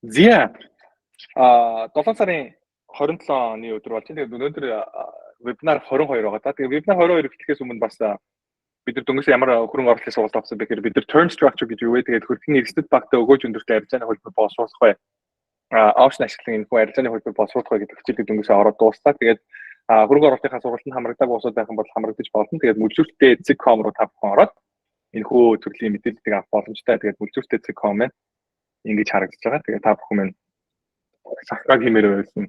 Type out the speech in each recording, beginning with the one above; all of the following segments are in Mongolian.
Зя 7 сарын 27 оны өдөр болж байна. Тэгээд өнөөдөр вебинар 22 байгаа. Тэгээд вебинар 22 эхлэхээс өмнө бас бид нар дөнгөж ямар хөрөнгө оруулалтын сургалт авсан бэ гэхээр бид нар term structure гэж юу вэ? Тэгээд хөрөнгөний эрсдэд багтаа өгөөж өндөртэй арилжааны хөлбөр боловсруулах бай. Option ашиглан энэ хүү арилжааны хөлбөр боловсруулах бай гэдэг хичээлийг дөнгөж ороод дууссан. Тэгээд хөрөнгө оруулалтынхаа сургалтанд хамрагдаг босоод байх юм бол хамрагдаж болно. Тэгээд мүлжүүлэлтээ zig.com руу та бүхэн ороод энэ хүү төрлийн мэдээллийг авах боломжтой. Тэгээд мүлжүүлэлтээ zig.com маань ингэж харагдаж байгаа. Тэгээд та бүхэн маань сахаг хэмээр байсан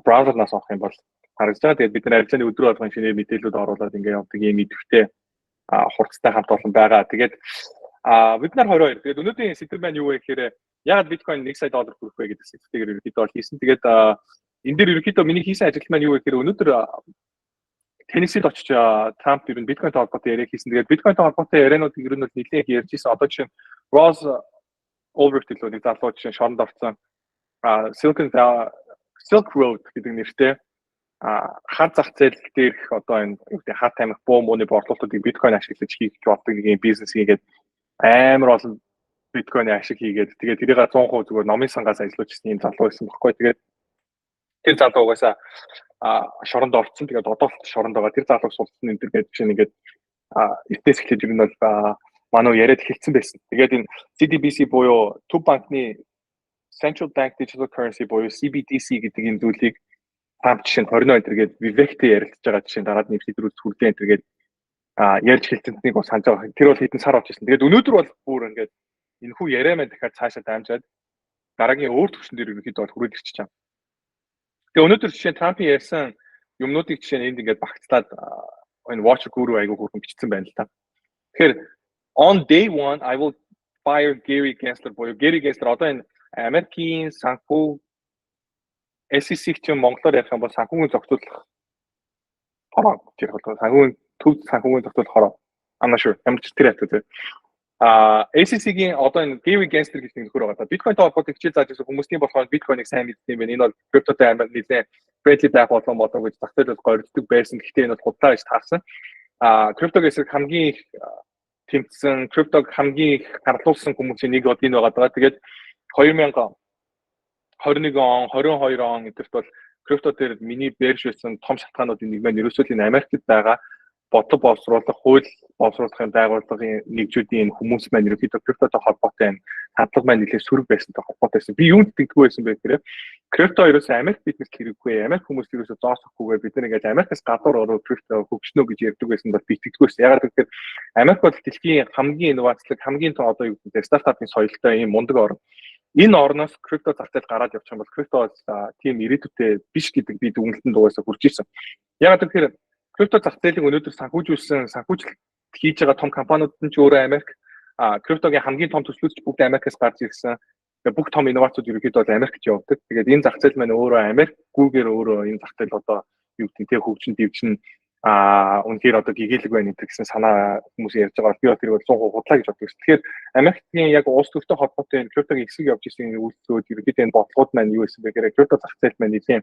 браузернаас авах юм бол харагдаж байгаа. Тэгээд бид нар арилжааны өдрөө болгон шинээр мэдээлэлүүд оруулаад ингээд явдаг юм идэвхтэй хурцтай хамт олон байгаа. Тэгээд вебинар 22. Тэгээд өнөөдрийн сэдв маань юу вэ гэхээр яагаад биткойн 1 сая доллар хүрэх вэ гэдэг сэдвээр ерөнхийдөө хийсэн. Тэгээд энэ дээр ерөнхийдөө миний хийсэн ажил маань юу вэ гэхээр өнөөдөр Теннесид очиж Трамп ер нь биткойнтой холбоотой яриа хийсэн. Тэгээд биткойнтой холбоотой яриануудыг ер нь нэлээд ярьж ирсэн. Одоо жишээ нь Ross Ulbricht төлөө нэг залуу жишээ шоронд орсон Silk Road гэдэг нэртэй хар зах зээл дээрх одоо энэ юу гэдэг хар тамхи буу мууны борлуулалтыг биткойн ашиглаж хийх болдог нэг юм бизнес хийгээд амар олон биткойн ашиг хийгээд тэгээд тэрийг 100% зүгээр номын сангаас ажиллуулчихсан юм залуу байсан байхгүй. Тэгээд тэр залуу угаасаа шоронд орсон. Тэгээд одоо л шоронд байгаа. Тэр залууг сулсан энэ төр гэж чинь ингээд эртнээс эхлээд ер нь бол манай яриад эхэлсэн байсан. Тэгээд энэ CBDC буюу Төв банкны Central Bank Digital Currency буюу CBDC гэдэг энэ зүйлийг Трамп жишээ нь 20 өдргээд Vivek-тэй ярилцж байгаа жишээ дараад нэг сэдвүүд хүрдээ энтергээд ярьж хэлцэнтнийг бас санаж байгаа. Тэр бол хэдэн сар болж ирсэн. Тэгээд өнөөдөр бол бүр ингээд энэ хүү яриа маань дахиад цаашаа дамжаад дараагийн өөр төвшин дээр ерөнхийдөө бол хүрээд ирчихэж байгаа. Тэгээд өнөөдөр жишээ Трампын ярьсан юмнуудыг жишээ нь энд ингээд багцлаад энэ Watcher Guru айгуу хүрхэн бичсэн байна л та. Тэгэхээр on day 1 I will fire Gary Gensler буюу Gary Gensler одоо энэ Америкийн санхүү SEC чинь монголоор ярих юм бол санхүүгийн зохицуулах хороо гэж ярих бол санхүүгийн төв санхүүгийн зохицуулах хороо. I'm not sure. Ямар ч тэр хэвчээ. SEC-гийн одоо энэ Gary Gensler гэж нэг нөхөр байгаа. Биткойнтой холбоотой хичээл зааж байсан хүмүүсийн болохоор биткойныг сайн мэддэг юм байна. Энэ бол криптотой амар нэлээд friendly байх болов гэж зах зээл бол горддог байсан. Гэхдээ энэ бол худлаа гэж таарсан. Криптог эсрэг хамгийн их тэмцсэн, криптог хамгийн их харлуулсан хүмүүсийн нэг бол энэ байгаа. Тэгээд 2021 он, 22 он эдгэрт бол крипто дээр миний бэрж байсан том шалтгаануудын нэг маань ерөөсөө энэ Америкт байгаа бодлого боловсруулах, хууль боловсруулахын байгууллагын нэгжүүдийн энэ хүмүүс маань ерөөхдөө криптотой холбоотой энэ хадлага маань нэлээд сөрөг байсантай холбоотой байсан. Би юунд тэгдэггүй байсан бэ гэхээр крипто ерөөсөө Америк биднэрт хэрэггүй, Америк хүмүүс ерөөсөө зоосохгүйгээр бид нар ингээд Америкаас гадуур ороод крипто хөгжнө гэж ярьдаг байсан бол би тэгдэггүй байсан. Ягаад гэвэл Америк бол дэлхийн хамгийн инновацлог, хамгийн том одоо юу гэдэг стартапын соёлтой юм мундаг орн. Энэ орноос крипто зах зээл гараад явчих юм бол крипто тийм ирээдүйтэй биш гэдэг би дүгнэлтэнд угаасаа хүрч ирсэн. Яг тэгэхээр крипто зах зээлийг өнөөдөр санхүүжүүлсэн, санхүүжилт хийж байгаа том компаниуд нь ч өөрөө Америк, криптогийн хамгийн том төслүүд ч бүгд Америкаас гарч ирсэн. Тэгээ бүх том инновацууд ерөнхийдөө бол Америкт явдаг. Тэгээд энэ зах зээл маань өөрөө Америкгүйгээр өөрөө энэ зах зээл одоо юу гэдэг нь хөгжин дивжин үнэхээр одоо гэгээлэг байна гэсэн санаа хүмүүс ярьж байгаа. Би тэрийг бол 100% худлаа гэж боддог. Тэгэхээр Америкийн яг улс төртэй холбоотой энэ криптогийн хэсэг явж ирсэн энэ үйлчлүүд ерөнхийдөө энэ бодлогод маань юу байсан бэ гэхээр крипто зах зээл маань нэлийн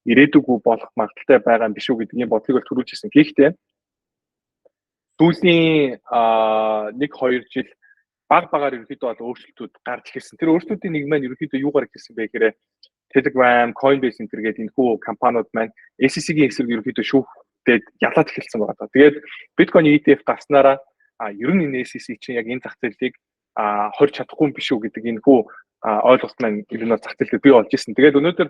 ирээдүгүү болох магадaltaй байгаа юм биш үү гэдэг ийм бодлыг бол төрүүлж ирсэн. Гэхдээ сүүлийн 1-2 жил багаар ерөнхийдөө бол өөрчлөлтүүд гарч ирсэн. Тэр өөрчлөлтүүдийн нэг маань ерөнхийдөө юугаар ирсэн бэ гэхээр Telegram, Coinbase энэ төргээд энэ хүү компаниуд маань SEC-ийн эсрэг ерөнхийдөө шүүхтэд ялаад эхэлсэн байгаа. Тэгээд Bitcoin ETF гарснараа ер нь энэ SEC чинь яг энэ зах зээлийг хорж чадахгүй биш үү гэдэг энэ хүү ойлголт маань ер нь зах зээлд бий болж ирсэн. Тэгээд өнөөдөр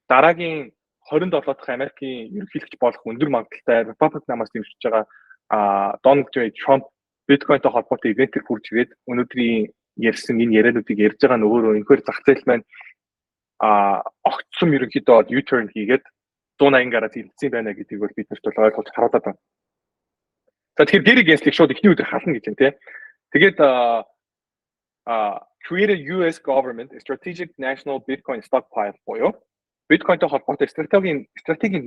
дараагийн 27 дахь Америкийн ерөнхийлөгч болох өндөр магадaltaй Republican намаас дэмжиж байгаа Donald J. Trump биткойнтой холбоотой ивентээр хурж ирээд өнөөдрийн ярьсан энэ яриануудыг ярьж байгаа нь өөрөө энэхээр зах зээл маань огцсон ерөнхийдөө U-turn хийгээд 180 гараад хилцсэн байна гэдгийг бол бид нарт бол ойлгож харуулдаг байна. За тэгэхээр Gary Gensler шууд эхний өдөр хална гэж байна тий. Тэгээд create a US government strategic national Bitcoin stockpile буюу биткойнтой холбоотой стратегийн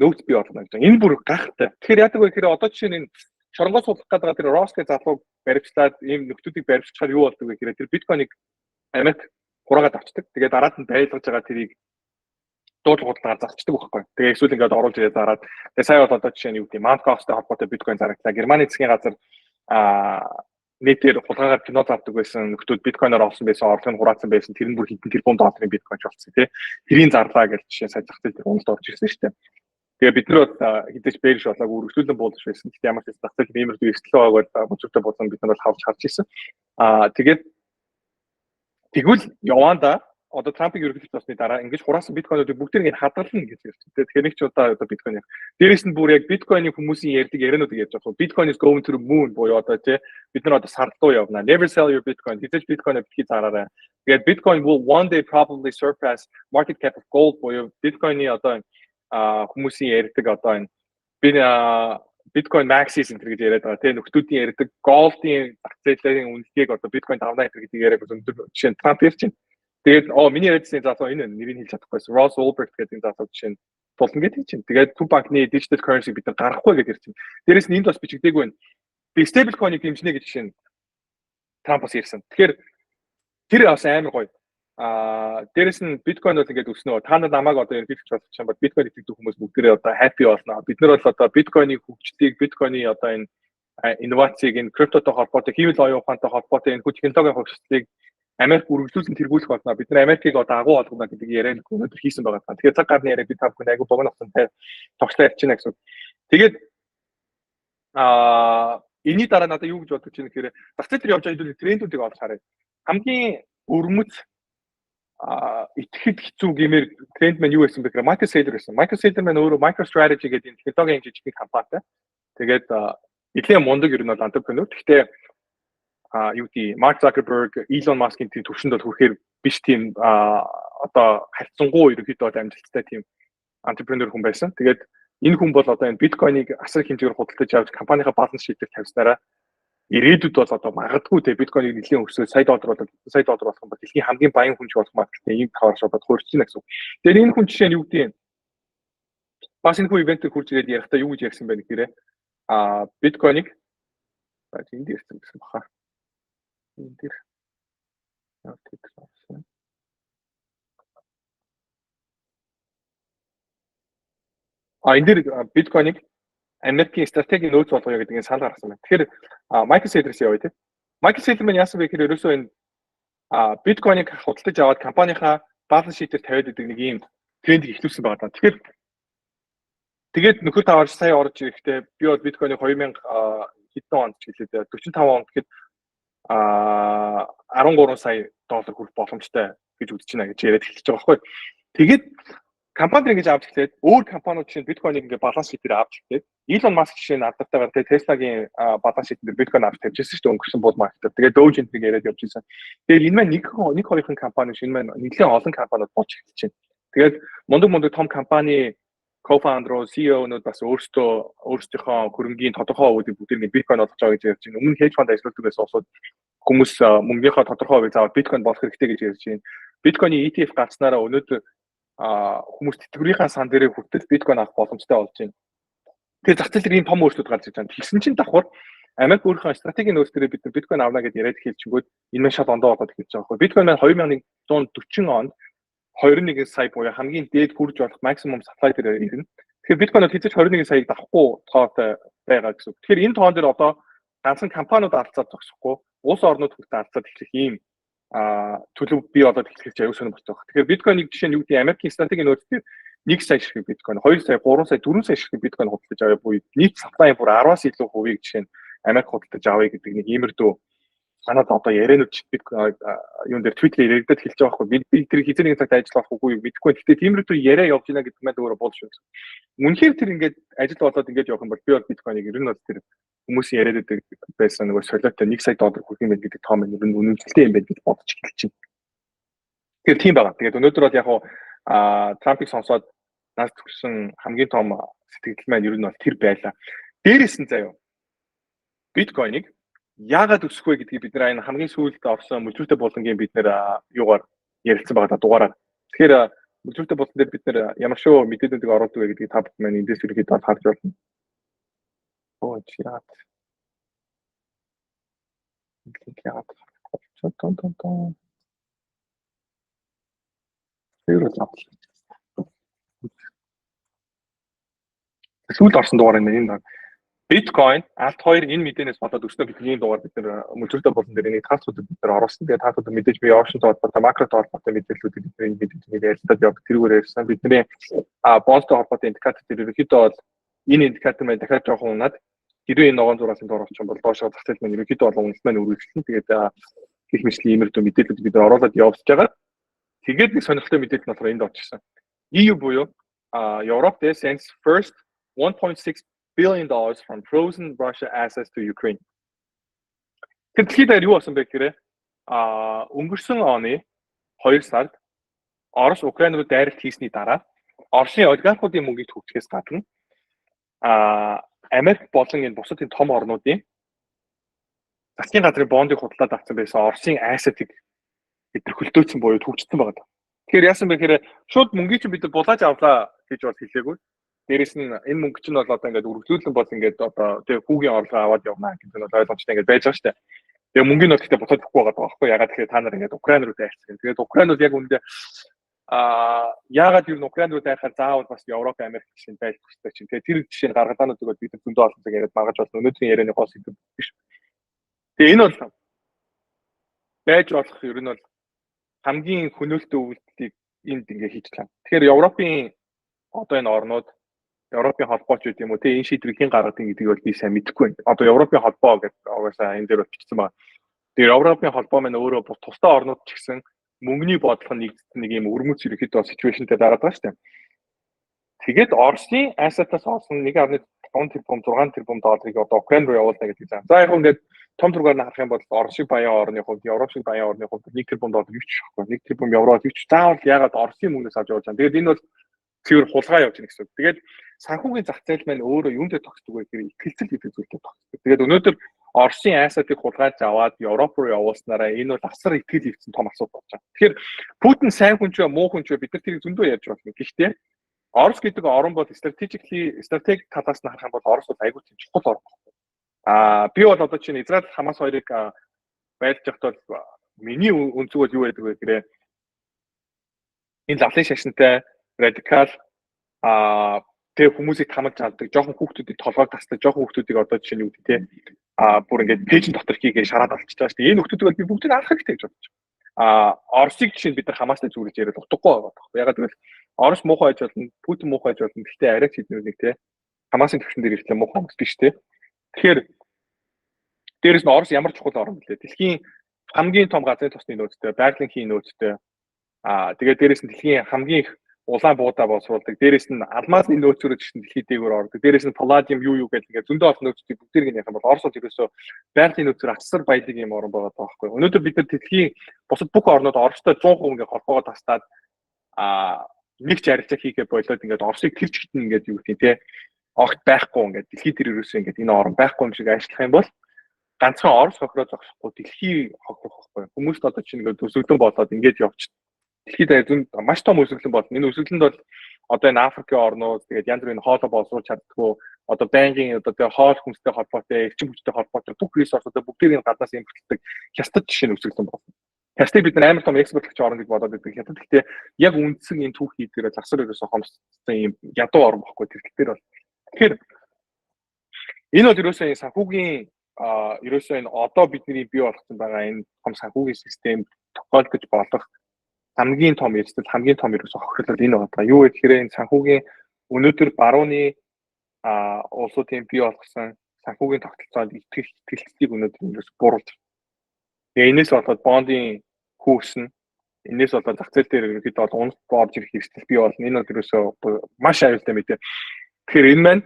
нөөц бий болгоно гэж. Энэ бүр гайхалтай. Тэгэхээр яадаг вэ гэхээр одоо жишээ нь шоронгоос суулгах гэдэг тэр Ross-тэй залууг баримтлаад ийм нөхдүүдийг баримтчаар юу болдог вэ гэхээр тэр биткойныг Америк хураагаад авчдаг. Тэгээд дараад нь байлгаж байгаа тэрийг дуудлагуудаар зарчдаг байхгүй. Тэгээ эсвэл ингээд оруулж ирээд зараад тэгээ сая бол одоо жишээ нь юу гэдэг Mt. Gox-тэй холбоотой биткойн зарагдлаа. Германы засгийн газар нийтээр хулгайгаар кино зардаг байсан нөхдүүд биткойноор авсан байсан орлого нь хураацсан байсан тэр нь бүр хэдэн тэрбум долларын биткойн болсон тий. Тэрийн зарлаа гэж жишээ сая зах зээл дээр уналд орж ирсэн шүү дээ. Тэгээ бид нар бол хідэж бэрш болоог үргэлжлүүлэн буулж байсан. Гэхдээ ямар ч зах зээл нэмэр эрсдэл байгаагаар бүжигтэй болон бид нар бол хавж харж ирсэн. Тэгээд тэгвэл яванда одоо Трампыг ерөнхийлөгч болсны дараа ингэж хураасан биткойнуудыг бүгдийг ингэ хадгална гэж ярьж байна. Тэгэхээр нэг ч удаа биткойн. Дээрээс нь бүр яг биткойны хүмүүсийн ярьдаг яриануудыг ярьж байгаа. Bitcoin is going to the moon буюу одоо тий бид нар одоо сар руу явна. Never sell your bitcoin. Хизээж биткойноо битгий зараарай. Тэгээд Bitcoin will one day probably surpass market cap of gold буюу биткойны одоо хүмүүсийн ярьдаг одоо энэ Bitcoin maxis энэ гэж яриад байгаа. Тэгээ нөхдүүдийн ярьдаг gold-ийн зах зээлийн үнэлгээг одоо Bitcoin давнаа гэдэг яриаг өндөр жишээ нь Трамп ярьж байна. Тэгээд миний ярьсан залуу энэ нэрийг хэлж чадахгүйсэн. Ross Ulbricht гэдэг энэ залуу жишээ нь тулна гэж хэлж байна. Тэгээд two банкны digital currency бид нар гаргахгүй гэж ярьж байна. Дээрээс нь энд бас бичигдээгүй байна. Би stable coin-ыг дэмжинэ гэж жишээ нь Трамп бас ярьсан. Тэгэхээр тэр бас амар гоё. Дээрээс нь биткойн бол ингээд өснөө. Та нар намайг одоо ерөнхийлж болох юм бол биткойн итгэдэг хүмүүс бүгдээрээ одоо happy болно. Бид нар бол одоо биткойны хөгжлийг, биткойны одоо энэ инновацийг, энэ криптотой холбоотой, хэвлэл оюун ухаантай холбоотой энэ технологийн хөгжлийг Америк үргэлжлүүлэн тэргүүлэх болно. Бид нар Америкийг одоо агуу болгоно гэдэг яриаг өнөөдөр хийсэн байгаа. Тэгэхээр цаг гарны яриаг би та бүхэн агуу богинохон тогтлоо ярьчихна гэсэн. Тэгээд энэний дараа надад юу гэж бодож байна гэхээр зах зээл дээр явж байгаа хэдүүл трендүүдийг олж харъя. Хамгийн өрмөц итгэхэд хэцүү гэмээр тренд маань юу байсан бэ гэхээр Michael Saylor байсан. Michael Saylor маань өөрөө MicroStrategy гэдэг энэ технологийн жижиг компанитай. Тэгээд нэлээд мундаг ер нь бол entrepreneur. Гэхдээ юу гэдэг Mark Zuckerberg, Elon Musk-ийн тийм төвшөнд бол хүрэхээр биш тийм одоо харьцангуй ерөнхийдөө амжилттай тийм entrepreneur хүн байсан. Тэгээд энэ хүн бол одоо энэ биткойныг асар их хэмжээгээр худалдаж авч компанийнхаа баланс шийдвэр тавьснараа ирээдүйд бол одоо магадгүй те биткойныг нэлийн өсөө сая доллар болох юм бол дэлхийн хамгийн баян хүн болох маркетинг ийм таваар шатад хуурч байна гэсэн. Тэгээд энэ хүн жишээ нь юу гэдэг бас энэ хүн ивентээр хурж ирээд ярихдаа юу гэж ярьсан бэ гэхээр биткойныг энд ярьсан гэсэн баха. Энэ дэр энэ дэр биткойныг Америкийн стратегийн нөөц болгоё гэдэг нь санал гаргасан байна. Тэгэхээр Michael Saylor-с явъя тийм. Michael Saylor маань яасан бэ гэхээр ерөөсөө энэ биткойныг худалдаж аваад компанийнхаа баланс шийдээр тавиад идэг нэг ийм трендийг эхлүүлсэн байгаа даа. Тэгээд нөхөр таваарч сая орж ирэхдээ би бол биткойныг 2000 хэдэн онд ч гэлээ 45 онд гэхэд 13 сая доллар хүрэх боломжтой гэж үзэж байна гэж яриад эхэлж байгаа байхгүй. Тэгээд компани ингэж авч эхлээд өөр компаниуд чинь биткойныг ингээ баланс шийдээр авч эхлээд Elon Musk жишээ нь алдартай байгаа Tesla-гийн баланс шийдээр биткойн авч тавьчихсан шүү дээ өнгөрсөн bull market. Тэгээд Doge энэ яриад явж байсан. Тэгээд энэ маань нэг хоёрын компани шүү. Энэ маань нэлээд олон компаниуд болж эхэлж байна. Тэгээд мундаг том компани co-founder, CEO-нууд бас өөрсдийнхөө хөрөнгийн тодорхой хувийг бүгдийг биткойн олгож байгаа гэж ярьж байна. Өмнө hedge fund ажилладаг байсан улсууд хүмүүс мөнгөний тодорхой хувийг заавал биткойн болох хэрэгтэй гэж ярьж байна. Биткойны ETF гарцнаараа өнөөдөр хүмүүс тэтгэврийнхаа сан дээрээ хүртэл биткойн авах боломжтой болж байна. Тэгэхээр зах зээл дээр ийм том өөрчлөлт гарч ирж байна. Тэгсэн чинь давхар Америк өөрийнхөө стратегийн нөөц дээр бид биткойн авна гэдээ яриад хэлчихгөөд энэ маань шал ондоо болоод эхэлж байгаа байхгүй. Биткойн маань 2140 онд 21 сая буюу хамгийн дээд хүрж болох максимум supply дээр ирнэ. Тэгэхээр биткойнод хэзээ ч 21 саяыг давахгүй тоотой байгаа гэсэн. Тэгэхээр энэ тоон дээр одоо ганцхан компаниуд алцаад зогсохгүй, улс орнууд хүртэл алцаад эхлэх ийм төлөв бий болоод эхлэх аюул сонирм болчих. Тэгэхээр биткойныг жишээ нь юу гэдэг Америкийн стратегийн нөөц дээр 1 сая ширхэг биткойн, 2 сая, 3 сая, 4 сая ширхэг биткойн худалдаж авъя буюу нийт supply бүр 10-аас илүү хувийг жишээ нь Америк худалдаж авъя гэдэг нэг иймэрдүү санаад одоо яриануд юун дээр Twitter-ээр яригдаад хэлж байгаа байхгүй. Би тэр хизээ нэгэн цагт ажил болохгүй мэдэхгүй. Гэхдээ тиймэрдүү яриа явж байна гэдэг маань өөрөө болж байна. Үнэхээр тэр ингээд ажил болоод ингээд явах юм бол би бол биткойныг ер нь бол тэр хүмүүсийн яриад байсан нөгөө солиотой 1 сая доллар хүрэх юм байна гэдэг том ер нь үнэмшилтэй юм байна гэж бодож эхэлж байна. Тэгэхээр тийм байгаа. Тэгээд өнөөдөр бол яг Трампыг сонсоод нас төгссөн хамгийн том сэтгэл маань ер нь бол тэр байлаа. Дээрээс нь заяа биткойныг яагаад өсөх вэ гэдгийг бид нар хамгийн сүүлд орсон мөлжүүртэй булангийн бид нэр юугаар ярилцсан байгаа дугаараар. Тэгэхээр мөлжүүртэй булан дээр бид нар ямар шүү мэдээлүүдийг оруулдаг вэ гэдгийг та бүхэн маань эндээс ерөөхдөө харж байна. Оо чират. Сүүлд орсон дугаар энэ. Биткойн, Alt 2 энэ мэдээнээс болоод өснө бидний дугаар бид нэр мөлжөлтэй болсон дээр энийг таацуудад бид нэр оруулсан. Тэгээд таацууд мэдээж би option холбоотой, макротой холбоотой мэдээллүүдийг бидний мэдээж ярилцаад явах тэрүүгээр ярьсан. Бидний бондтой холбоотой индикатор дээр ерөнхийдөө бол энэ индикатор маань дахиад жоохон унаад хэрвээ энэ ногоон зураас энэ оролцсон бол доошоо зах зээл маань ерөнхийдөө бол үнэлт маань үргэлжлэн. Тэгээд гэх мэтлийн иймэрхүү мэдээллүүд бид нэр оруулаад явуулж байгаа. Тэгээд нэг сонирхолтой мэдээлэл нь болохоор энд очсон. EU буюу Europe sends first 1.6 billion dollars from frozen Russia assets to Ukraine. Тэгэхээр дэлхийд юу болсон бэ гэхээр өнгөрсөн оны 2 сард Орос Украин руу дайралт хийсний дараа Оросын олигархуудын мөнгийг төвчгээс гадна Америк болон энэ бусад энэ том орнуудын засгийн газрын бондыг худалдаад авсан байсан Оросын ассетыг бид нар хөлдөөцсөн буюу төвчсөн байгаа. Тэгэхээр яасан бэ гэхээр шууд мөнгийг чинь бид нар булааж авлаа гэж бол хэлээгүй. Дээрээс нь энэ мөнгө чинь бол одоо ингээд үргэлжлүүлэн бол ингээд одоо тэг хүүгийн орлогоо аваад явна гэдэг нь бол ойлгомжтой ингээд байж байгаа шүү дээ. Тэгээ мөнгөний нот ихтэй буцаад өгөхгүй байгаа байхгүй ягаад тэгэхээр та нар ингээд Украин руу дайрсан. Тэгээд Украин бол яг үндэ ягаад юу Украин руу дайрахаар заавал бас Европ, Америк шиг байж төстэй чинь. Тэгээд тэр жишээ гаргадаануудыг бол бид зөндөө олон цаг яриад магаж болно. Өнөөдрийн ярианы гол сэдв биш. Тэгээ энэ бол байж болох ер нь бол хамгийн хөнөөлтөө үйлдэлийг энд ингээд хийж байгаа. Тэгэхээр Европын одоо энэ орнууд Европын холбооч гэдэг юм уу те энэ шийдвэрийг хэн гаргадаг гэдгийг бол би сайн мэдэхгүй байна. Одоо Европын холбоо гэдэг угаасаа энэ дээр бичсэн байна. Тэр Европын холбоо маань өөрөө тусдаа орнууд ч гэсэн мөнгөний бодлого нэг юм өрмөц ерөөхдөө ситүэйшнтэй дараад байгаа шүү дээ. Тэгээд Оросын ассетаас олсон 1.5 тэрбум 6 тэрбум долларыг одоо Украин руу явуулна гэдэг юм. За яг ингээд том зургаар нь харах юм бол Орос шиг баян орны хувьд, Европ шиг баян орны хувьд 1 тэрбум доллар юу ч шахахгүй. 1 тэрбум евро юу ч заавал ягаад Оросын мөнгөөс авч явуулж байгаа. Тэгээд энэ бол цэвэр хулгай явж байна гэсэн үг. Тэгээд санхүүгийн зах зээл маань өөрөө юундээ тогтдог вэ гэхээр ихтэлцэл гэдэг зүйлтэй тогтдог. Тэгээд өнөөдөр Оросын ассетыг хулгайж аваад Европ руу явуулснараа энэ бол асар итгэл хөвцөн том асуудал болж байгаа. Тэгэхээр Путин сайн хүн ч муу хүн ч бид нар тэрийг зөндөө ярьж байна. Гэхдээ Орос гэдэг орн бол стратеги талаас нь харах юм бол Орос бол аягүй тийм чухал орн. Би бол одоо чинь Израиль Хамас хоёрыг байлж явахдаа миний өнцөг бол юу байдаг вэ гэхээр энэ лавлын шашинтай радикал тэг хүмүүсийг хамж чаддаг, жоохон хүүхдүүдийг толгойг тасдаг, жоохон хүүхдүүдийг одоо жишээ нь юу гэдэг те бүр ингээд пэйжн дотор хийгээ шараад олчихж байгаа шүү дээ. Энэ хүүхдүүдийг би бүгдийг алах хэрэгтэй гэж бодож байна. Оросыг жишээ нь бид нар Хамастай зүрэж яриад утгагүй байгаа байхгүй. Ягаад гэвэл Орос муухай байж болно, Путин муухай байж болно. Гэхдээ арай ч хэднүүд нэг те Хамасын төвшин дээр ирлээ муухай хүмүүс биш те. Тэгэхээр дээрэс нь Орос ямар чухал орн блэ? Дэлхийн хамгийн том газрын тосны нөөцтэй, байгалийн нөөцтэй. Тэгээд дээрэс нь дэлхийн хамгийн их улаан буудаа боловсруулдаг. Дээрээс нь алмазны нөөцөөрөө чинь дэлхийд дээгүүр ордог. Дээрээс нь палладиум юу гэдэг ингээд зөндөө олон нөөцүүдийг бүгдийг нь яхан бол Орос бол ерөөсөө байгалийн нөөцөөр асар баялаг юм орн байгаа байхгүй. Өнөөдөр бид нар дэлхийн бусад бүх орнууд Оростой 100% ингээд холбоогоо тастаад нэг ч арилжаа хийгээ болоод ингээд Оросыг тэр чигт ингээд юу гэдэг те огт байхгүй ингээд дэлхийд тэр ерөөсөө ингээд энэ орн байхгүй юм шиг ажиллах юм бол ганцхан Орос хохироо зогсохгүй дэлхий хохирох байхгүй. Хүмүүст одоо чинь ингээд өсөглөн болоод ингээд явчих. Дэлхийд маш том өсөглөн болно. Энэ өсөглөнд бол одоо энэ Африкийн орнууд тэгээд янз бүрийн хоолой боловсруулж чаддгүй одоо байнгын одоо тэгээ хоол хүнстэй холбоотой, эрчим хүчтэй холбоотой бүх ресурсуудаа бүгдийг нь гаднаас импортлдог хятад жишээ нь өсөглөн болно. Хятадыг бид нар амар том экспортлогч орн гэж бодоод байдаг. Хятад гэхдээ яг үндсэн энэ түүхий дээр засвар ерөөсөө хомсцсон юм ядуу орн баггүй тэр дээр бол. Тэгэхээр энэ бол ерөөсөө энэ санхүүгийн ерөөсөө энэ одоо бидний бий болгосон байгаа энэ том санхүүгийн систем тохиолдож болох хамгийн том эрсдэл хамгийн том ерөөсөө хохирлол энэ байгаа. Юу гэхээр энэ санхүүгийн өнөөдөр барууны улсуудын бий болгосон санхүүгийн тогтолцоонд итгэлцлийг өнөөдөр ерөөсөө буруулж. Тэгээ энэс болоод бондын хүүснэ энэс болоод зах зээл дээр ерөөдөө бол унах боорж ирэх эрсдэл бий болно. Энэ бол ерөөсөө маш аюултай мэдээ. Тэгэхээр энэ маань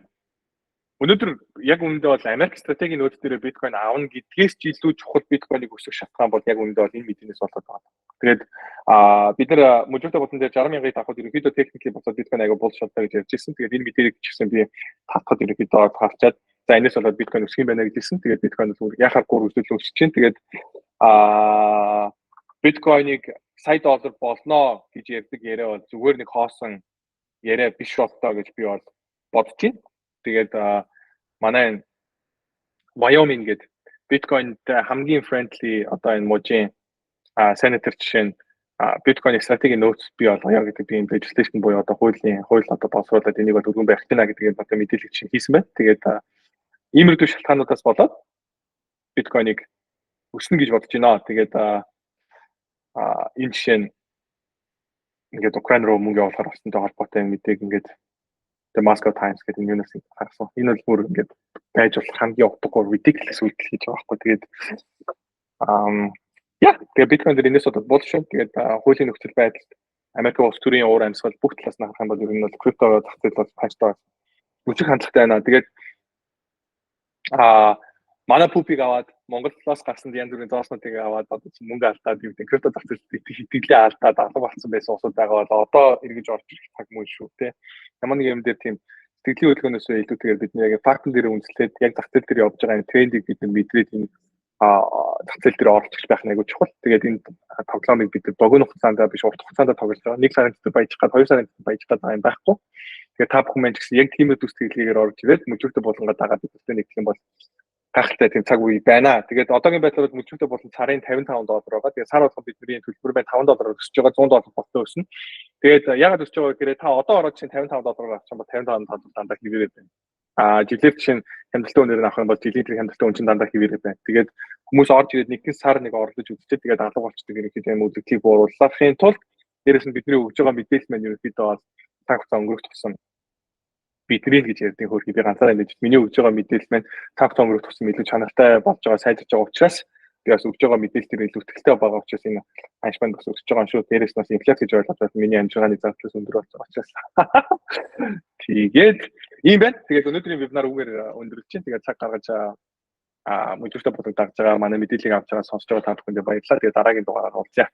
өнөөдөр яг үүндээ бол Америк стратегийн нөөц дээр биткойн аавна гэдгээс ч илүү чухал биткойныг өсгөх шалтгаан бол яг үүндээ бол энэ мэдээс болоод байгаа. Тэгээд бид нар мужигтай болон дээр 60,000-ыг тавхад ерөнхийдөө техникли боцоод биткойн аяга болж шалтгаан гэж ярьж ирсэн. Тэгээд энэ мэдээлэл чигсэн би тавхад ерөнхийдөө харчаад за энэс болоод биткойн өсөх юм байна гэж хэлсэн. Тэгээд биткойн яхаар гур өсөлт өсөж чинь. Тэгээд биткойныг сая доллар болно гэж ярьдаг яриа бол зүгээр нэг хоосон яриа биш болтоо гэж би бол бодож байна. Тэгээд манай Wyoming гэдэг биткойнтэй хамгийн friendly одоо энэ мужийн сенатор жишээ нь биткойн стратегийн нөөц бий болгоё гэдэг би энэ legislation буюу одоо хууль одоо боловсруулаад энийг бол өргөн барих гэнэ гэдэг энэ одоо мэдээлэл чинь хийсэн байна. Тэгээд иймэрхүү шалтгаануудаас болоод биткойныг өснө гэж бодож байна. Тэгээд энэ жишээ нь ингээд Украин руу мөнгө явуулахаар болсонтой холбоотой мэдээг ингээд The Moscow Times гэдэг энэ юунаас харсан. Энэ бол бүр ингээд байж болох хамгийн утгагүй ridiculous үйлдэл хийж байгаа байхгүй. Тэгээд тэгээд биткойн дээр энэс бол болж шүү. Тэгээд хуулийн нөхцөл байдал Америк улс төрийн уур амьсгал бүх талаас нь харах юм бол ер нь бол крипто зах зээл бол панчтай мужиг хандлагатай байна. Тэгээд манай пупиг аваад Монголоос гарсан янз бүрийн зооснуудыг аваад одоо мөнгө алдаад юу гэдэг крипто зах зээлд хэтгэлээ алдаад алга болсон байсан усуд байгаа бол одоо эргэж орж ирэх цаг мөн шүү те. Ямар нэг юм дээр тийм сэтгэлийн хөдөлгөөнөөс илүүтэйгээр бид яг фактн дээр үндэслээд яг зах зээл дээр явж байгаа энэ трендийг бид мэдрээд энэ зах зээл дээр оролцож байх нь айгүй чухал. Тэгээд энэ тоглоомыг бид богино хугацаанд биш урт хугацаанд тоглож байгаа. 1 сарын дотор баяжих гад 2 сарын дотор баяжих байгаа юм байхгүй. Тэгээд та бүхэн маань ч гэсэн яг тийм үс сэтгэлгээгээр орж ирээд мөчөртө болгонгаа дагаад бидтэй нэг юм бол гахалтай тийм цаг үе байна. Тэгээд одоогийн байдлаар мөчөртө болон сарын $55 байгаа. Тэгээд сар болгон бидний төлбөр байна $5 өсөж байгаа $100 болтоо өснө. Тэгээд ягаад өсөж байгаа гэхээр та одоо ороод чинь $55 авчих юм бол $55 дандаа хэвээрээ байна. Жилээр чинь хямдалтай үнээр авах юм бол жилийн тэр хямдалтай үн чинь дандаа хэвээрээ байна. Тэгээд хүмүүс орж ирээд нэгэн сар нэг орлож үзчихээ тэгээд алга болчдөг ерөнхийдөө юм үзэгдлийг бууруулахын тулд дээрэс нь бидний өгж байгаа мэдээлэл маань ерөнхийдөө бол цаг хугацаа өнгөрөх тусам битрийн гэж ярьдаг хөрхий би ганцаараа ингэж миний өгж байгаа мэдээлэл маань цаг хугацаа өнгөрөх тусам илүү чанартай болж байгаа сайжирч байгаа учраас би бас өгж байгаа мэдээлэл төр илүү ихтэй байгаа учраас энэ ханшманд бас өсөж байгаа юм шүү. Дээрээс нь инфляц гэж ойлгоод байна. Миний амжиргааны зардлаас өндөр болж байгаа учраас. Тэгээд ийм байна. Тэгээд өнөөдрийн вебинар үгээр өндөрлөж чинь тэгээд цаг гаргаж мөчөртө бодог дагж байгаа манай мэдээллийг авч байгаа сонсож байгаа та бүхэндээ баярлалаа. Тэгээд дараагийн дугаараар уулзъя.